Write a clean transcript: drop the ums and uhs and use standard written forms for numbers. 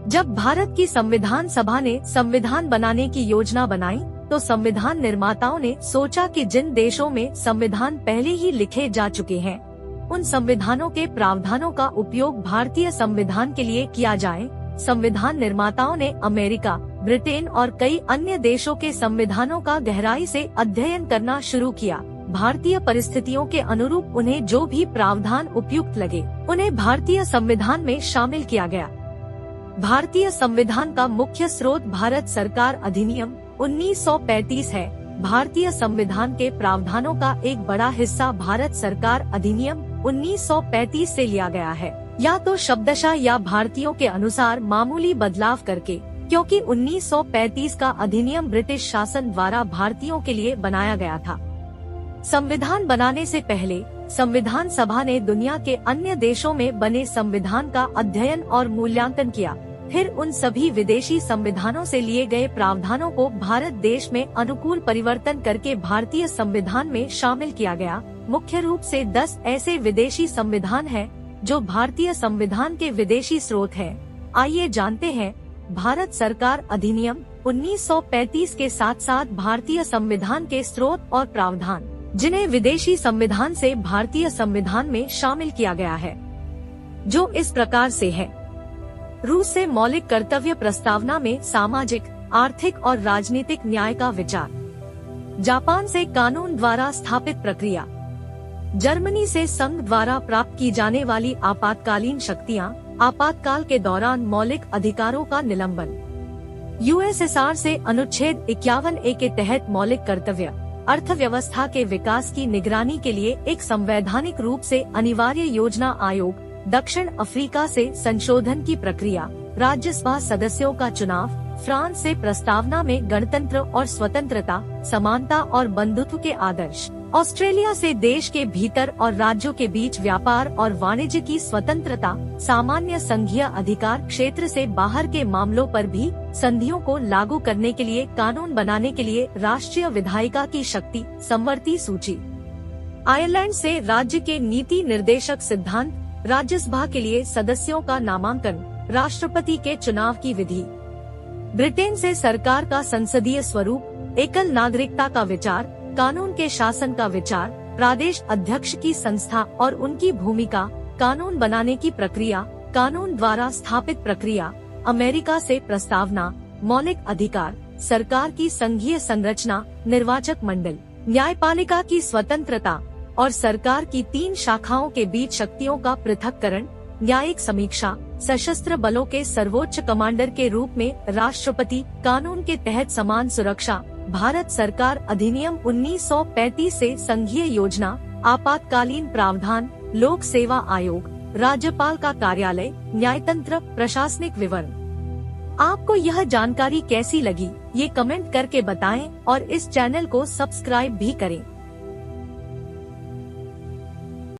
जब भारत की संविधान सभा ने संविधान बनाने की योजना बनाई तो संविधान निर्माताओं ने सोचा कि जिन देशों में संविधान पहले ही लिखे जा चुके हैं उन संविधानों के प्रावधानों का उपयोग भारतीय संविधान के लिए किया जाए। संविधान निर्माताओं ने अमेरिका, ब्रिटेन और कई अन्य देशों के संविधानों का गहराई से अध्ययन करना शुरू किया। भारतीय परिस्थितियों के अनुरूप उन्हें जो भी प्रावधान उपयुक्त लगे उन्हें भारतीय संविधान में शामिल किया गया। भारतीय संविधान का मुख्य स्रोत भारत सरकार अधिनियम 1935 है। भारतीय संविधान के प्रावधानों का एक बड़ा हिस्सा भारत सरकार अधिनियम 1935 से लिया गया है, या तो शब्दशः या भारतीयों के अनुसार मामूली बदलाव करके, क्योंकि 1935 का अधिनियम ब्रिटिश शासन द्वारा भारतीयों के लिए बनाया गया था। संविधान बनाने से पहले संविधान सभा ने दुनिया के अन्य देशों में बने संविधान का अध्ययन और मूल्यांकन किया। फिर उन सभी विदेशी संविधानों से लिए गए प्रावधानों को भारत देश में अनुकूल परिवर्तन करके भारतीय संविधान में शामिल किया गया। मुख्य रूप से 10 ऐसे विदेशी संविधान हैं जो भारतीय संविधान के विदेशी स्रोत हैं। आइए जानते हैं भारत सरकार अधिनियम 1935 के साथ साथ भारतीय संविधान के स्रोत और प्रावधान, जिन्हें विदेशी संविधान से भारतीय संविधान में शामिल किया गया है, जो इस प्रकार से है। रूस से मौलिक कर्तव्य प्रस्तावना में सामाजिक, आर्थिक और राजनीतिक न्याय का विचार। जापान से कानून द्वारा स्थापित प्रक्रिया। जर्मनी से संघ द्वारा प्राप्त की जाने वाली आपातकालीन शक्तियाँ, आपातकाल के दौरान मौलिक अधिकारों का निलंबन। यूएसएसआर से अनुच्छेद 51A के तहत मौलिक कर्तव्य, अर्थव्यवस्था के विकास की निगरानी के लिए एक संवैधानिक रूप से अनिवार्य योजना आयोग। दक्षिण अफ्रीका से संशोधन की प्रक्रिया, राज्यसभा सदस्यों का चुनाव। फ्रांस से प्रस्तावना में गणतंत्र और स्वतंत्रता, समानता और बंधुत्व के आदर्श। ऑस्ट्रेलिया से देश के भीतर और राज्यों के बीच व्यापार और वाणिज्य की स्वतंत्रता। सामान्य संघीय अधिकार क्षेत्र से बाहर के मामलों पर भी संधियों को लागू करने के लिए कानून बनाने के लिए राष्ट्रीय विधायिका की शक्ति। समवर्ती सूची। आयरलैंड से राज्य के नीति निर्देशक सिद्धांत, राज्यसभा के लिए सदस्यों का नामांकन, राष्ट्रपति के चुनाव की विधि। ब्रिटेन से सरकार का संसदीय स्वरूप, एकल नागरिकता का विचार, कानून के शासन का विचार, प्रदेश अध्यक्ष की संस्था और उनकी भूमिका, कानून बनाने की प्रक्रिया, कानून द्वारा स्थापित प्रक्रिया। अमेरिका से प्रस्तावना, मौलिक अधिकार, सरकार की संघीय संरचना, निर्वाचक मंडल, न्यायपालिका की स्वतंत्रता और सरकार की 3 शाखाओं के बीच शक्तियों का पृथक्करण। न्यायिक समीक्षा, सशस्त्र बलों के सर्वोच्च कमांडर के रूप में राष्ट्रपति, कानून के तहत समान सुरक्षा। भारत सरकार अधिनियम 1935 से संघीय योजना, आपातकालीन प्रावधान, लोक सेवा आयोग, राज्यपाल का कार्यालय, न्यायतंत्र, प्रशासनिक विवरण। आपको यह जानकारी कैसी लगी ये कमेंट करके बताएं और इस चैनल को सब्सक्राइब भी करें।